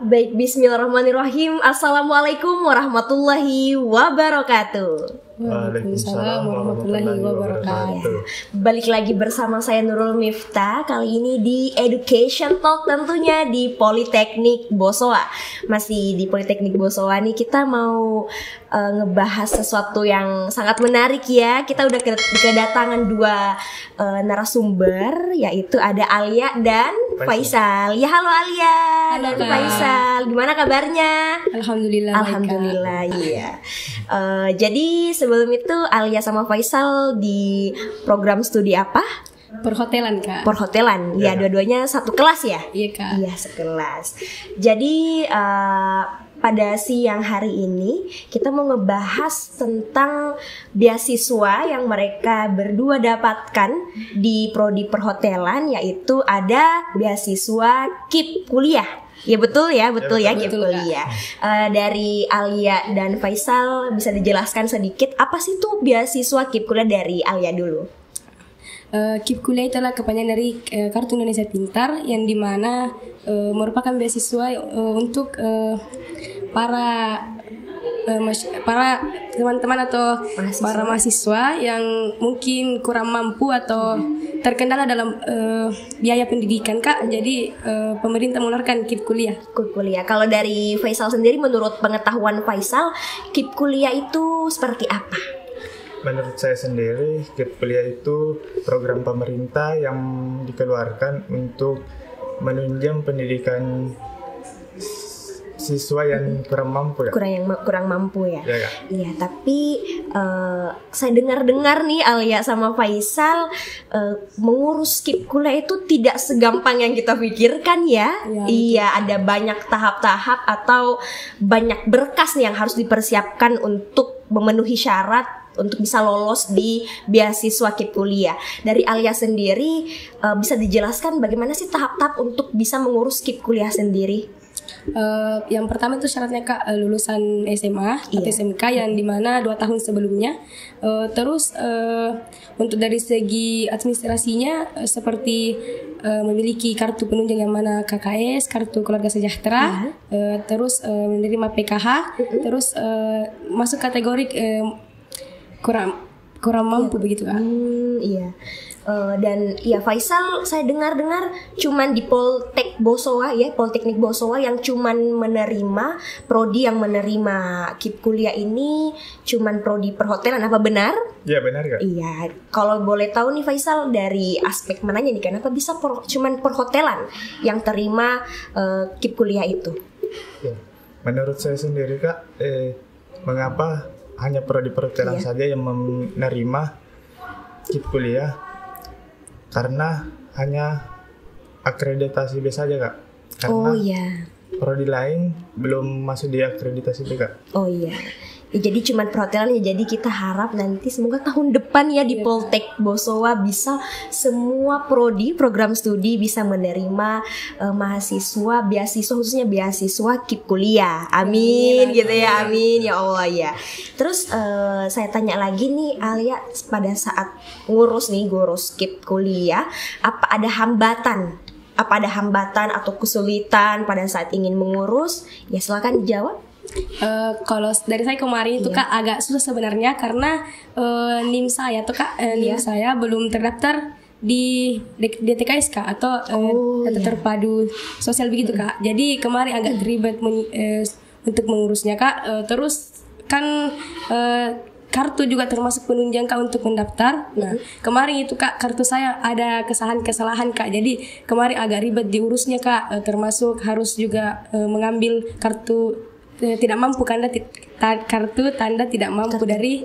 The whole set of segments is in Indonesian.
Baik, bismillahirrahmanirrahim. Assalamualaikum warahmatullahi wabarakatuh. Waalaikumsalam warahmatullahi wabarakatuh. Balik lagi bersama saya Nurul Miftah. Kali ini di Education Talk, tentunya di Politeknik Bosowa. Masih di Politeknik Bosowa nih, kita mau ngebahas sesuatu yang sangat menarik ya. Kita udah kedatangan dua narasumber, yaitu ada Alia dan Faisal. Ya, halo Alia. Halo, dan Faisal. Gimana kabarnya? Alhamdulillah. Alhamdulillah, iya. Jadi sebelum itu Alia sama Faisal di program studi apa? Perhotelan, Kak. Perhotelan. Ya, dua-duanya satu kelas ya? Iya, Kak. Iya, sekelas. Jadi pada siang hari ini kita mau ngebahas tentang beasiswa yang mereka berdua dapatkan di prodi perhotelan, yaitu ada beasiswa KIP kuliah. Ya betul ya KIP kuliah. Dari Alia dan Faisal bisa dijelaskan sedikit apa sih tuh beasiswa KIP kuliah? Dari Alia dulu. KIP kuliah itulah kepanjangan dari Kartu Indonesia Pintar, yang dimana merupakan beasiswa untuk para teman-teman atau para mahasiswa yang mungkin kurang mampu atau terkendala dalam biaya pendidikan, Kak. Jadi pemerintah mengeluarkan KIP kuliah. KIP kuliah. Kalau dari Faisal sendiri, menurut pengetahuan Faisal, KIP kuliah itu seperti apa? Menurut saya sendiri, KIP kuliah itu program pemerintah yang dikeluarkan untuk menunjang pendidikan siswa yang kurang mampu ya. Kurang mampu ya. Iya, iya, tapi saya dengar nih Alia sama Faisal, mengurus KIP kuliah itu tidak segampang yang kita pikirkan ya. Iya, ada banyak tahap-tahap atau banyak berkas nih yang harus dipersiapkan untuk memenuhi syarat untuk bisa lolos di beasiswa KIP kuliah. Dari Alia sendiri, bisa dijelaskan bagaimana sih tahap-tahap untuk bisa mengurus KIP kuliah sendiri? Yang pertama itu syaratnya, Kak, lulusan SMA atau SMK yang dimana 2 tahun sebelumnya. Terus untuk dari segi administrasinya seperti memiliki kartu penunjang yang mana KKS, kartu keluarga sejahtera, terus menerima PKH, terus masuk kategori kurang mampu begitu, Kak. Iya. Dan ya Faisal, saya dengar cuman di Poltek Bosowa ya, Politeknik Bosowa yang cuman menerima prodi yang menerima KIP kuliah ini cuman prodi perhotelan, apa benar? Iya, benar, Kak. Iya. Kalau boleh tahu nih Faisal, dari aspek mananya nih, kenapa bisa cuman perhotelan yang terima KIP kuliah itu? Ya. Menurut saya sendiri, Kak, mengapa hanya prodi perhotelan saja yang menerima KIP kuliah? Karena hanya akreditasi B saja, Kak. Karena prodi lain belum masuk di akreditasi B, Kak. Oh iya. Ya, jadi cuma perhotelan ya. Jadi kita harap nanti semoga tahun depan ya di Poltek Bosowa bisa semua prodi program studi bisa menerima mahasiswa beasiswa, khususnya beasiswa KIP kuliah. Amin gitu ya, amin ya Allah ya. Terus saya tanya lagi nih Alia, pada saat ngurus KIP kuliah, apa ada hambatan? Apa ada hambatan atau kesulitan pada saat ingin mengurus? Ya silakan dijawab. Kalau dari saya kemarin itu, Kak, agak susah sebenarnya karena NIM saya tuh, Kak, NIM saya belum terdaftar di DTKS, Kak, atau data terpadu sosial begitu, Kak. Jadi kemarin agak ribet untuk mengurusnya, Kak. Terus kan kartu juga termasuk penunjang, Kak, untuk mendaftar. Nah, kemarin itu, Kak, kartu saya ada kesalahan, Kak. Jadi kemarin agak ribet diurusnya, Kak. Termasuk harus juga mengambil kartu tidak mampu, kartu tanda tidak mampu dari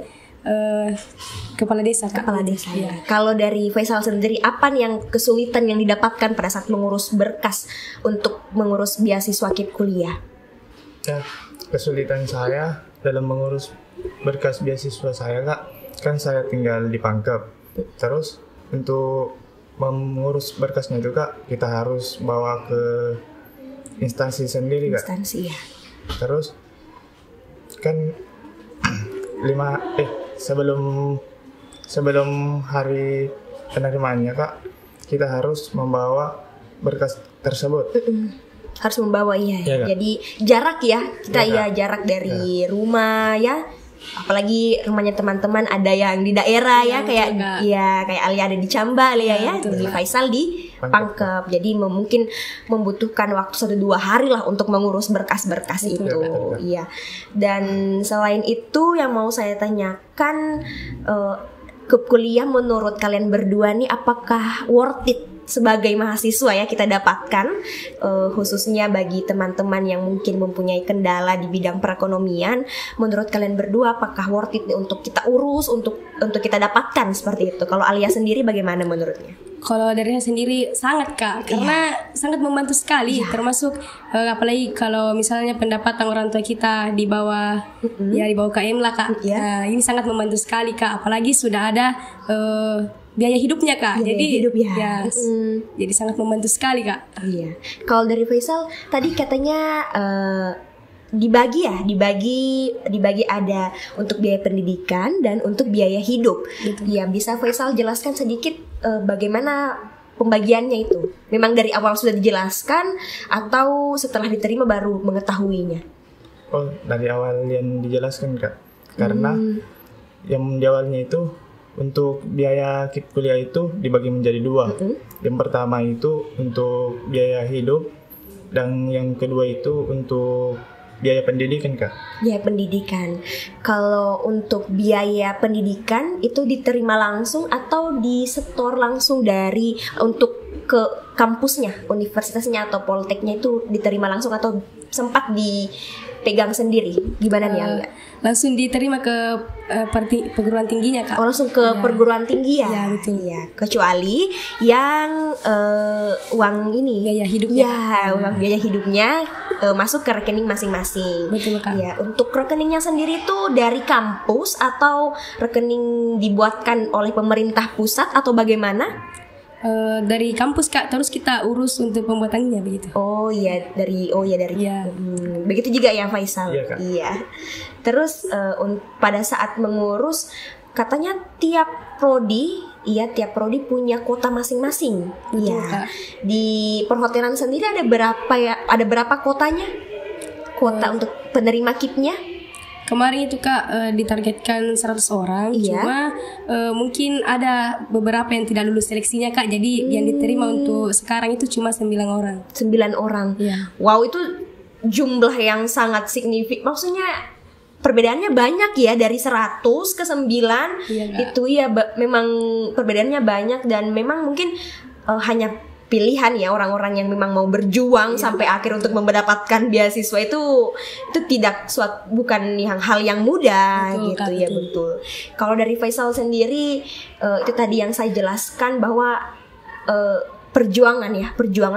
kepala desa, Kak. Kepala desa. Ya. Kalau dari Faisal sendiri, apa nih yang kesulitan yang didapatkan pada saat mengurus berkas untuk mengurus beasiswa KIP kuliah? Ya, kesulitan saya dalam mengurus berkas beasiswa saya, Kak, kan saya tinggal di Pangkep. Terus untuk mengurus berkasnya itu, Kak, kita harus bawa ke instansi sendiri, Kak. Instansi ya. Terus kan sebelum hari penerimaannya, Kak, kita harus membawa berkas tersebut. Harus membawa Iya, Kak. Jadi jarak ya kita Iya, Kak. jarak dari rumah ya. Apalagi rumahnya teman-teman ada yang di daerah ya, betul, kayak Kak. kayak Alia ada di Camba Alia ya, betul, di Kak. Faisal di Pangkep. Jadi mungkin membutuhkan waktu 1-2 hari lah untuk mengurus berkas-berkas Betul, itu. Kak. Iya. Dan selain itu yang mau saya tanyakan, ke kuliah menurut kalian berdua nih apakah worth it sebagai mahasiswa ya kita dapatkan, khususnya bagi teman-teman yang mungkin mempunyai kendala di bidang perekonomian. Menurut kalian berdua apakah worth it nih untuk kita urus, untuk kita dapatkan seperti itu? Kalau Alia sendiri bagaimana menurutnya? Kalau dari saya sendiri sangat Kak, karena sangat membantu sekali, termasuk apalagi kalau misalnya pendapatan orang tua kita di bawah ya di bawah KM lah Kak. Ini sangat membantu sekali Kak, apalagi sudah ada biaya hidupnya Kak. Biaya jadi hidup ya. jadi sangat membantu sekali Kak. Iya. Kalau dari Faisal tadi katanya dibagi ada untuk biaya pendidikan dan untuk biaya hidup. Ya, bisa Faisal jelaskan sedikit bagaimana pembagiannya itu? Memang dari awal sudah dijelaskan atau setelah diterima baru mengetahuinya? Oh, dari awal yang dijelaskan Kak. Karena yang di awalnya itu untuk biaya kuliah itu dibagi menjadi 2. Yang pertama itu untuk biaya hidup dan yang kedua itu untuk biaya pendidikan Kak. Biaya pendidikan. Kalau untuk biaya pendidikan itu diterima langsung atau disetor langsung dari untuk ke kampusnya, universitasnya atau polteknya itu diterima langsung atau sempat dipegang sendiri? Gimana nih Angga? Langsung diterima ke perguruan tingginya Kak. Oh, langsung ke perguruan tinggi ya? Iya, betul. Iya, kecuali yang uang ini Biaya hidupnya. ya, uang biaya hidupnya masuk ke rekening masing-masing. Betul, Kak. Ya, untuk rekeningnya sendiri itu dari kampus atau rekening dibuatkan oleh pemerintah pusat atau bagaimana? Dari kampus Kak, terus kita urus untuk pembuatannya begitu. Oh iya dari Iya. Begitu juga ya Faisal. Iya, Kak. Iya. Terus pada saat mengurus katanya tiap prodi punya kuota masing-masing. Betul, Iya. Kak. Di perhotelan sendiri ada berapa ya? Ada berapa kuotanya? Kuota untuk penerima KIP-nya? Kemarin itu Kak ditargetkan 100 orang, Iya. cuma mungkin ada beberapa yang tidak lulus seleksinya Kak. Jadi yang diterima untuk sekarang itu cuma 9 orang. 9 orang. Iya. Wow, itu jumlah yang sangat signifikan. Maksudnya perbedaannya banyak ya, dari 100 ke 9. Iya, Kak. Itu ya memang perbedaannya banyak dan memang mungkin hanya pilihan ya orang-orang yang memang mau berjuang sampai akhir untuk mendapatkan beasiswa itu tidak bukan hal yang mudah. Betul, gitu Kak, ya. betul. Betul. Kalau dari Faisal sendiri itu tadi yang saya jelaskan bahwa perjuangan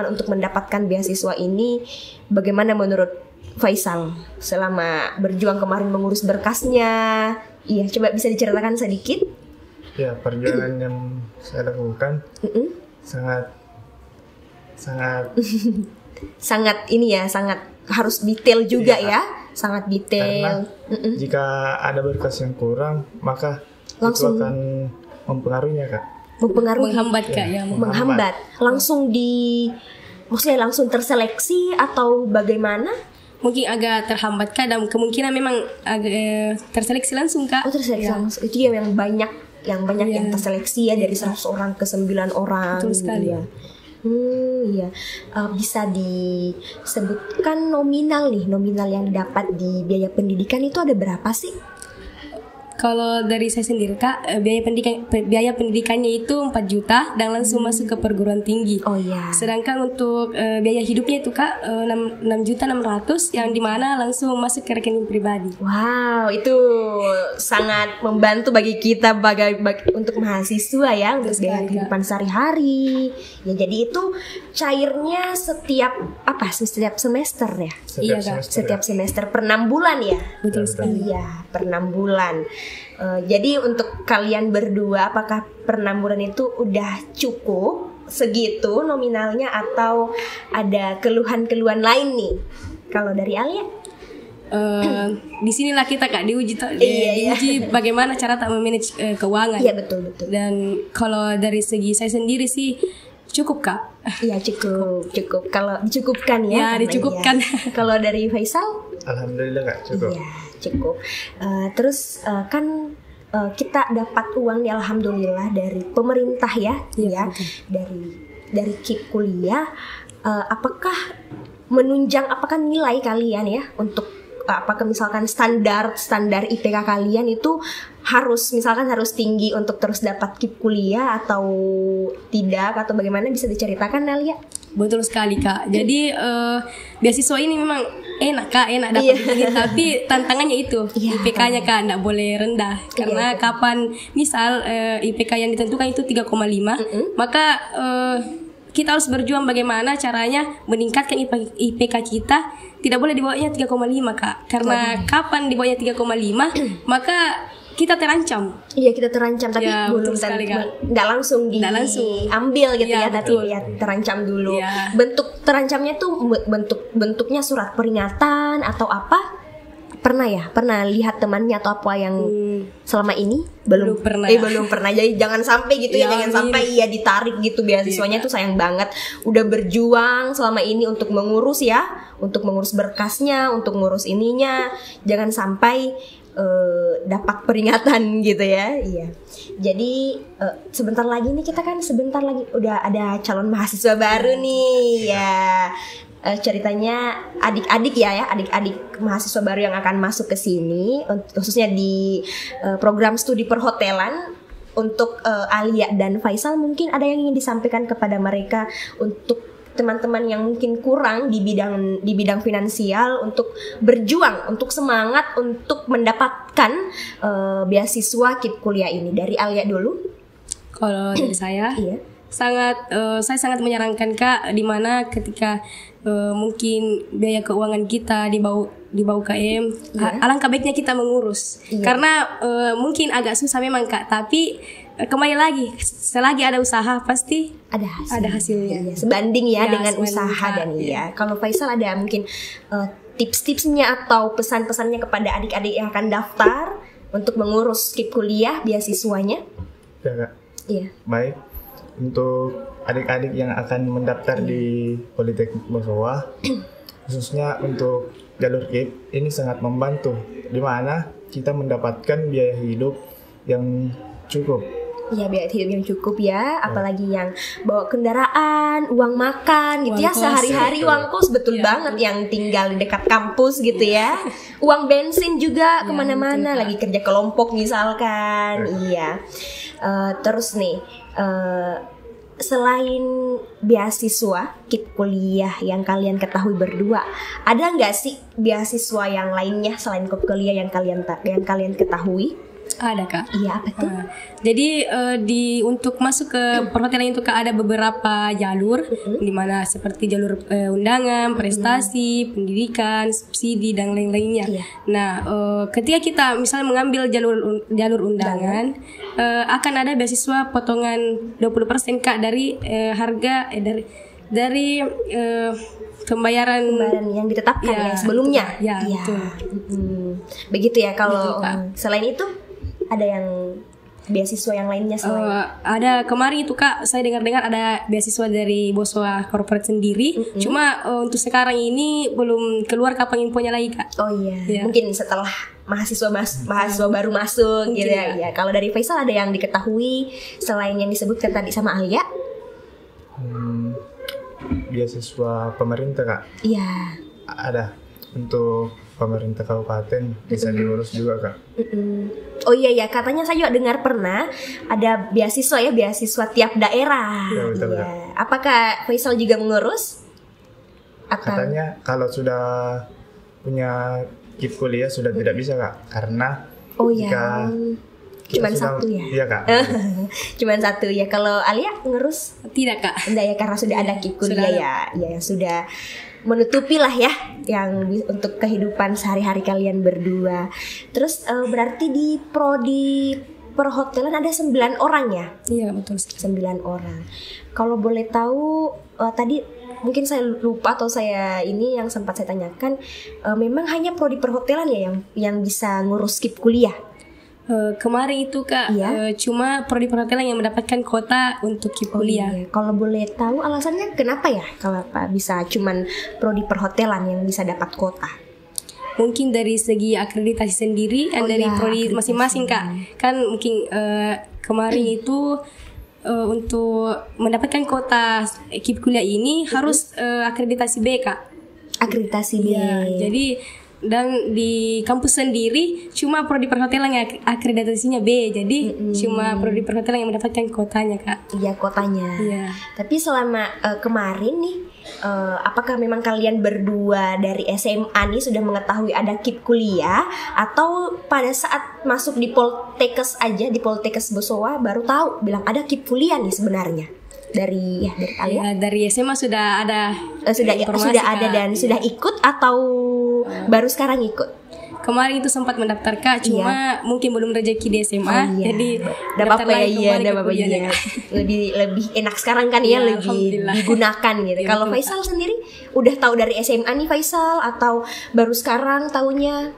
untuk mendapatkan beasiswa ini bagaimana menurut Faisal selama berjuang kemarin mengurus berkasnya? Iya, coba bisa diceritakan sedikit? Ya, perjalanan yang saya lakukan sangat sangat harus detail juga Iya, ya, sangat detail. karena jika ada berkas yang kurang maka Langsung itu akan mempengaruhinya Kak. mempengaruhi, Menghambat Kak ya. menghambat. Maksudnya langsung terseleksi atau bagaimana? Mungkin agak terhambat Kak, dan kemungkinan memang agak terseleksi langsung Kak. Oh, terseleksi langsung. Itu ya yang banyak yang terseleksi ya, dari 100 orang ke 9 orang. Betul sekali. Ya. Iya. Bisa disebutkan nominal yang didapat di biaya pendidikan itu ada berapa sih? Kalau dari saya sendiri Kak, biaya pendidikannya itu 4 juta dan langsung masuk ke perguruan tinggi. Oh iya. Sedangkan untuk biaya hidupnya itu Kak 6.600.000 yang dimana langsung masuk ke rekening pribadi. Wow, itu sangat membantu bagi kita untuk mahasiswa ya, untuk biaya kehidupan sehari-hari. Ya, jadi itu cairnya setiap semester ya? Iya, Kak. Setiap semester per 6 bulan ya? Betul sekali. Iya, per 6 bulan. Jadi untuk kalian berdua apakah per 6 bulan itu udah cukup segitu nominalnya atau ada keluhan-keluhan lain nih? Kalau dari Alia? Di sinilah kita Kak diuji diuji bagaimana cara tak memanage keuangan. Iya, betul. Dan kalau dari segi saya sendiri sih Cukup Kak. Iya cukup. Kalau dicukupkan ya. Ya karena dicukupkan. iya. Kalau dari Faisal? Alhamdulillah Kak, cukup. Iya cukup. Terus kan kita dapat uang nih alhamdulillah dari pemerintah ya, Iya, ya dari KIP kuliah. Apakah menunjang apakah nilai kalian ya untuk apakah misalkan standar IPK kalian itu harus tinggi untuk terus dapat KIP kuliah atau tidak atau bagaimana, bisa diceritakan Nalia? Betul sekali Kak. Jadi beasiswa ini memang enak dapat begini, tapi tantangannya itu IPK-nya Kak nggak boleh rendah karena kapan misal IPK yang ditentukan itu 3,5 maka kita harus berjuang bagaimana caranya meningkatkan IPK kita, tidak boleh di bawahnya 3,5 Kak, karena kapan di bawahnya 3,5 maka kita terancam. Iya kita terancam, tapi Ya, belum nggak langsung diambil gitu ya, tapi ya terancam dulu. Ya. Bentuk terancamnya tuh bentuknya surat peringatan atau apa? Pernah lihat temannya atau apa yang selama ini belum pernah. Belum pernah. Jadi jangan sampai gitu ya, jangan sampai ditarik gitu beasiswanya tuh, sayang banget. Udah berjuang selama ini untuk mengurus berkasnya, untuk ngurus ininya, jangan sampai dapat peringatan gitu ya. Iya. Jadi sebentar lagi udah ada calon mahasiswa baru nih ya. Ceritanya adik-adik mahasiswa baru yang akan masuk ke sini, khususnya di program studi perhotelan. Untuk Alia dan Faisal, mungkin ada yang ingin disampaikan kepada mereka untuk teman-teman yang mungkin kurang di bidang finansial, untuk berjuang, untuk semangat untuk mendapatkan beasiswa KIP kuliah ini. Dari Alia dulu. Kalau dari saya, saya sangat menyarankan Kak, dimana ketika mungkin biaya keuangan kita di bawah UKM, alangkah baiknya kita mengurus. Karena mungkin agak susah memang Kak, tapi kembali lagi, selagi ada usaha pasti ada hasilnya. Iya, sebanding ya dengan sebanding, usaha Kak. dan Kalau Faisal ada mungkin tips-tipsnya atau pesan-pesannya kepada adik-adik yang akan daftar untuk mengurus KIP kuliah beasiswanya? Ya Kak. Iya. Baik. Untuk adik-adik yang akan mendaftar di Politeknik Bosowa, khususnya untuk jalur KIP, ini sangat membantu, di mana kita mendapatkan biaya hidup yang cukup. Iya, biaya hidup yang cukup ya, apalagi yang bawa kendaraan, uang makan gitu ya, sehari-hari uang kos, betul banget, yang tinggal di dekat kampus gitu ya. Uang bensin juga kemana-mana, lagi kerja kelompok misalkan. Iya. Terus nih, selain beasiswa KIP kuliah yang kalian ketahui berdua, ada nggak sih beasiswa yang lainnya selain KIP kuliah yang kalian ketahui? Ada Kak. Iya, apa tuh? Jadi untuk masuk ke perhotelan itu Kak ada beberapa jalur, di mana seperti jalur undangan, prestasi, pendidikan, subsidi dan lain-lainnya. Nah, ketika kita misalnya mengambil jalur undangan, akan ada beasiswa potongan 20% Kak dari harga dari pembayaran yang ditetapkan sebelumnya. Betul. Begitu ya. Kalau selain itu ada yang beasiswa yang lainnya selain? Ada kemarin itu Kak, saya dengar ada beasiswa dari Bosowa Corporate sendiri. Cuma untuk sekarang ini belum keluar kapan infonya lagi Kak. Oh iya. Mungkin setelah mahasiswa baru masuk gitu ya. Kalau dari Faisal ada yang diketahui selain yang disebutkan tadi sama Alia? Beasiswa pemerintah Kak. Iya. Ada untuk pemerintah kabupaten, bisa diurus juga Kak. Oh iya, katanya saya juga dengar pernah ada beasiswa tiap daerah. Ya, betul, iya. Apakah Faisal juga mengurus? Katanya kalau sudah punya KIP kuliah sudah tidak bisa Kak, karena jika cuman satu ya? Iya Kak. Cuman satu ya. Kalau Alia ngurus? Tidak Kak. Enggak ya, karena sudah ada KIP kuliah yang sudah menutupi lah ya yang untuk kehidupan sehari-hari kalian berdua. Terus berarti di prodi perhotelan ada 9 orang ya? Iya betul. 9 orang. Kalau boleh tahu tadi mungkin saya lupa atau saya ini yang sempat saya tanyakan, memang hanya prodi perhotelan ya yang bisa ngurus KIP kuliah? Kemarin itu Kak, cuma prodi perhotelan yang mendapatkan kuota untuk KIP kuliah. Iya. Kalau boleh tahu alasannya kenapa ya? Kalau bisa cuman prodi perhotelan yang bisa dapat kuota? Mungkin dari segi akreditasi sendiri dan dari prodi masing-masing Kak. Kan mungkin kemarin itu untuk mendapatkan kuota KIP kuliah ini harus akreditasi B Kak. Akreditasi B. Ya, jadi dan di kampus sendiri cuma prodi perhotelan yang akreditasinya B, jadi cuma prodi perhotelan yang mendapatkan kuotanya Kak. Iya, kuotanya. Iya. Tapi selama kemarin nih, apakah memang kalian berdua dari SMA nih sudah mengetahui ada KIP kuliah, atau pada saat masuk di Poltekkes aja, di Poltekkes Bosowa baru tahu bilang ada KIP kuliah nih sebenarnya? Dari Alia? Ya, dari SMA sudah ada sudah ada dan sudah ikut atau baru sekarang ikut? Kemarin itu sempat mendaftar Kak, cuma mungkin belum rezeki di SMA, jadi dapat apa ya? Lebih enak sekarang kan ya, lebih digunakan gitu. Kalau Faisal sendiri udah tahu dari SMA nih Faisal, atau baru sekarang tahunya?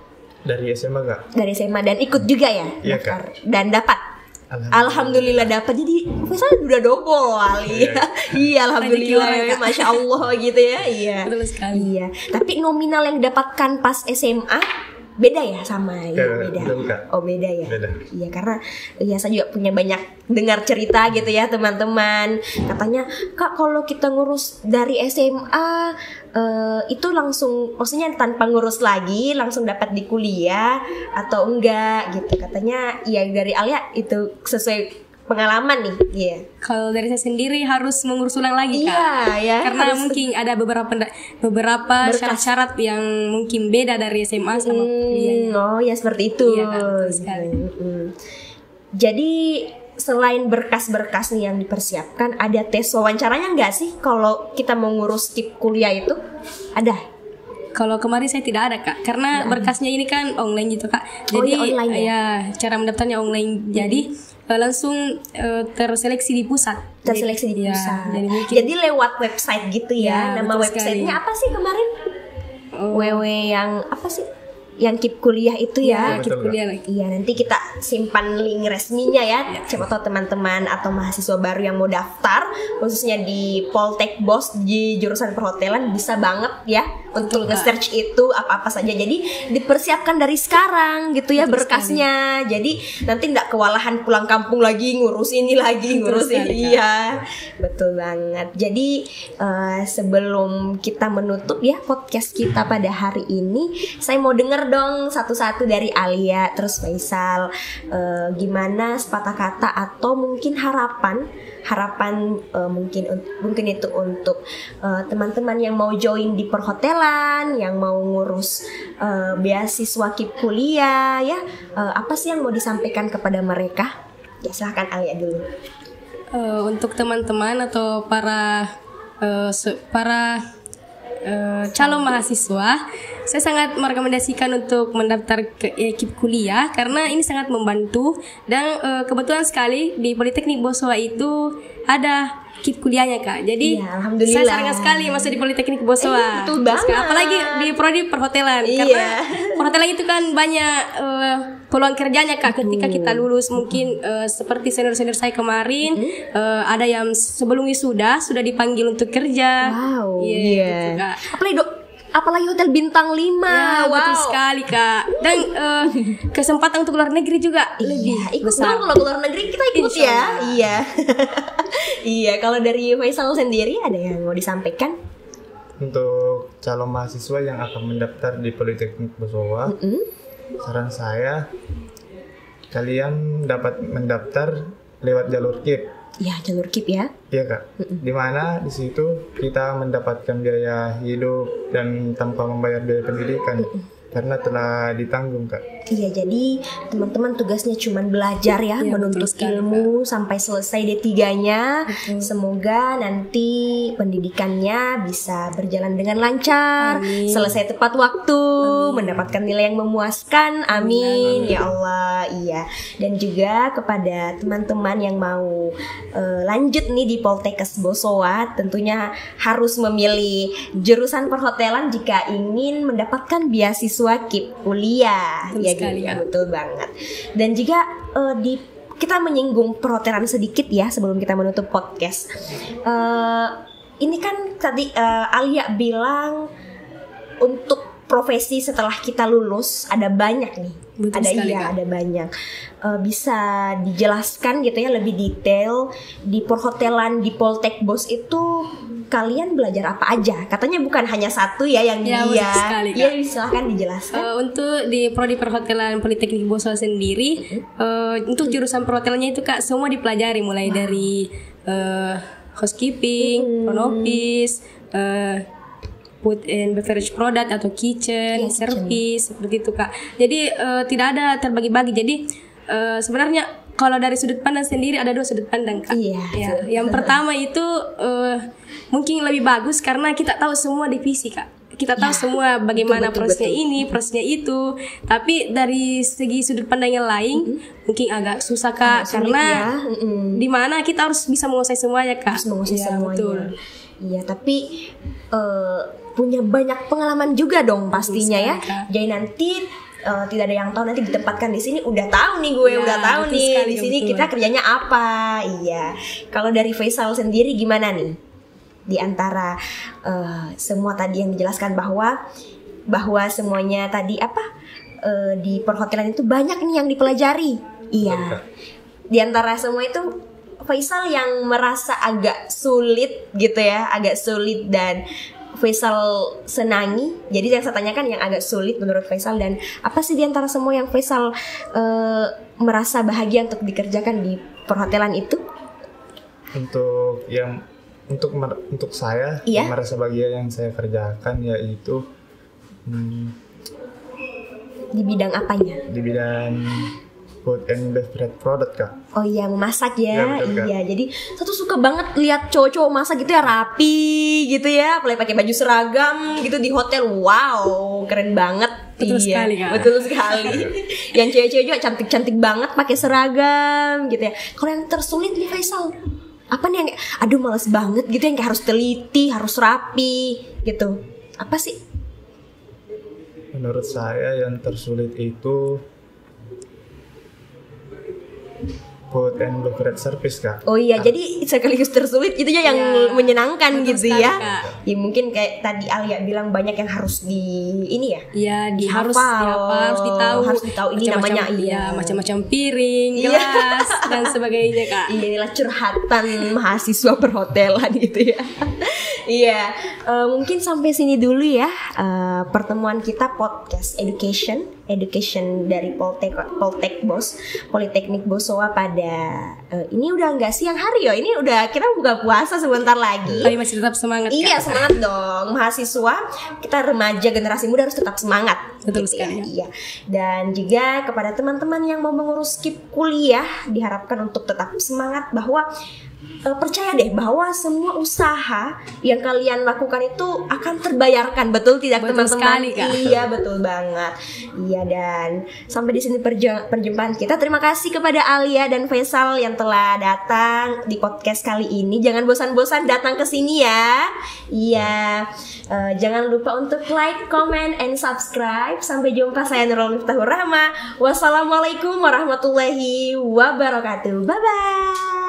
Dari SMA Kak. Dari SMA dan ikut juga ya? Iya Kak. Dan dapat? Alhamdulillah dapat. Jadi Faisal udah double kali ya. Iya, alhamdulillah, masya Allah gitu ya. Iya. Betul sekali. Iya. Tapi nominal yang didapatkan pas SMA beda ya sama ya? Beda. Oh beda ya. Beda. Iya, karena ya saya juga punya banyak dengar cerita gitu ya teman-teman. Katanya Kak, kalau kita ngurus dari SMA itu langsung, maksudnya tanpa ngurus lagi langsung dapat di kuliah atau enggak gitu. Katanya ya dari Alia itu sesuai pengalaman nih. Iya. Kalau dari saya sendiri harus mengurus ulang lagi Kak. Iya, ya. Karena mungkin ada beberapa syarat-syarat yang mungkin beda dari SMA sama kuliah. Oh ya, seperti itu. Iya Kak, betul sekali. Jadi selain berkas-berkas nih yang dipersiapkan, ada tes wawancaranya nggak sih kalau kita mau ngurus KIP kuliah itu? Ada? Kalau kemarin saya tidak ada Kak, karena berkasnya ini kan online gitu Kak. Jadi online ya? Cara mendaftarnya online. Jadi langsung terseleksi di pusat. Terseleksi di pusat. Jadi lewat website gitu ya. Nama websitenya apa sih kemarin? WW yang apa sih? Yang KIP kuliah itu ya. KIP kuliah lagi. Iya, nanti kita simpan link resminya ya. Siapa tahu teman-teman atau mahasiswa baru yang mau daftar, khususnya di Poltek Bos di jurusan perhotelan, bisa banget ya untuk nge-search itu apa-apa saja. Jadi dipersiapkan dari sekarang gitu ya berkasnya. Jadi nanti nggak kewalahan pulang kampung lagi ngurus ini lagi, ngurus ini. Iya, betul banget. Jadi sebelum kita menutup ya podcast kita pada hari ini, saya mau dengar dong satu-satu dari Alia terus Faisal, gimana sepatah kata atau mungkin harapan mungkin itu untuk teman-teman yang mau join di perhotelan, yang mau ngurus beasiswa KIP kuliah ya, apa sih yang mau disampaikan kepada mereka? Ya silahkan Alia dulu. Untuk teman-teman atau para calon mahasiswa, saya sangat merekomendasikan untuk mendaftar ke KIP kuliah karena ini sangat membantu, dan kebetulan sekali di Politeknik Bosowa itu ada KIP kuliahnya Kak. Jadi saya sangat sekali masuk di Politeknik Bosowa. Betul banget. Apalagi di prodi perhotelan, karena perhotelan itu kan banyak peluang kerjanya Kak ketika kita lulus. Mungkin seperti senior-senior saya kemarin, ada yang sebelum wisuda sudah dipanggil untuk kerja. Wow. Gitu, Kak. Apalagi hotel bintang 5. Ya, betul sekali Kak. Dan kesempatan untuk luar negeri juga lebih besar. Kalau luar negeri kita ikut ya. Iya. Iya, kalau dari Faisal sendiri ada yang mau disampaikan? Untuk calon mahasiswa yang akan mendaftar di Politeknik Bosowa, saran saya kalian dapat mendaftar lewat jalur KIP. Ya, jalur KIP ya. Iya Kak. Dimana di situ kita mendapatkan biaya hidup dan tanpa membayar biaya pendidikan karena telah ditanggung Kak. Iya, jadi teman-teman tugasnya cuma belajar ya, menuntut ilmu sampai selesai D3-nya. Semoga nanti pendidikannya bisa berjalan dengan lancar, selesai tepat waktu, mendapatkan nilai yang memuaskan. Amin. Ya Allah. Iya. Dan juga kepada teman-teman yang mau lanjut nih di Poltekkes Bosowa, tentunya harus memilih jurusan perhotelan jika ingin mendapatkan beasiswa KIP kuliah. Betul Ya sekali, gitu, Kak. betul banget. Dan juga kita menyinggung perhotelan sedikit ya sebelum kita menutup podcast. Ini kan tadi Alia bilang untuk profesi setelah kita lulus ada banyak nih. Betul Ada sekali, iya, Kak. ada banyak. Bisa dijelaskan gitu ya lebih detail di perhotelan di Poltek Bos itu kalian belajar apa aja? Katanya bukan hanya satu ya yang Ya, dia. betul sekali, Kak. Iya, silahkan dijelaskan. Untuk di prodi perhotelan Politeknik Bosowa sendiri, untuk jurusan perhotelannya itu Kak semua dipelajari mulai dari housekeeping, front office, food and beverage product atau kitchen, service seperti itu Kak. Jadi tidak ada terbagi-bagi. Jadi sebenarnya kalau dari sudut pandang sendiri ada 2 sudut pandang Kak. Iya. Ya, yang pertama itu mungkin lebih bagus karena kita tahu semua divisi Kak. Kita tahu semua bagaimana betul, prosesnya ini, prosesnya itu. Tapi dari segi sudut pandang yang lain mungkin agak susah Kak Agak sulit karena ya. di mana kita harus bisa menguasai semuanya Kak. Harus menguasai Ya, semuanya. betul. Iya, tapi punya banyak pengalaman juga dong pastinya ya. sekali, Kak. Jadi nanti tidak ada yang tahu, nanti ditempatkan di sini udah tahu nih gue, Ya, udah tahu betul nih sekali, di sini betul. kita kerjanya apa. Iya. Kalau dari Faisal sendiri gimana nih? Di antara semua tadi yang dijelaskan bahwa semuanya tadi di perhotelan itu banyak nih yang dipelajari. Iya. Di antara semua itu Faisal yang merasa agak sulit gitu ya, agak sulit dan Faisal senangi. Jadi yang saya tanyakan yang agak sulit menurut Faisal, dan apa sih di antara semua yang Faisal merasa bahagia untuk dikerjakan di perhotelan itu? Untuk saya Iya. yang merasa bahagia yang saya kerjakan yaitu Di bidang apanya? di bidang food and beverage product Kak. Oh iya, memasak ya. Ya, betul, Kak. Iya, jadi saya tuh suka banget lihat cowok-cowok masak gitu ya, rapi gitu ya, apalagi pakai baju seragam gitu di hotel. Wow, keren banget. Betul sekali, Kak. Betul sekali. Yang cewek-cewek juga cantik-cantik banget pakai seragam gitu ya. Kalau yang tersulit nih Faisal, apa nih yang aduh males banget gitu, yang kayak harus teliti, harus rapi gitu. Apa sih? Menurut saya yang tersulit itu food and beverage service Kak. Oh iya, jadi sekaligus tersulit itu ya yang Ya, menyenangkan betul gitu sekali, ya. Kak. Ya mungkin kayak tadi Alia bilang banyak yang harus ini ya. Iya, harus ditahu. Harus ditahu ini Macam-macam, namanya, iya. macam-macam piring, Iya. gelas dan sebagainya Kak. Iya, inilah curhatan mahasiswa perhotelan gitu ya. Iya, mungkin sampai sini dulu ya pertemuan kita podcast education dari Poltek Bos Politeknik Bosowa pada ini udah nggak siang hari ya, ini udah kita buka puasa sebentar lagi. Tapi masih tetap semangat Kak. Iya, semangat dong mahasiswa, kita remaja generasi muda harus tetap semangat. Betul Gitu sekali. ya. Iya. Dan juga kepada teman-teman yang mau mengurus KIP kuliah diharapkan untuk tetap semangat bahwa percaya deh bahwa semua usaha yang kalian lakukan itu akan terbayarkan, betul tidak Betul teman-teman? sekali, Kak. Iya, betul banget. Iya, dan sampai di sini perjumpaan kita. Terima kasih kepada Alia dan Faisal yang telah datang di podcast kali ini. Jangan bosan-bosan datang ke sini ya. Iya. Jangan lupa untuk like, comment, and subscribe. Sampai jumpa, saya Nurul Miftahur Rahma. Wassalamualaikum warahmatullahi wabarakatuh. Bye bye.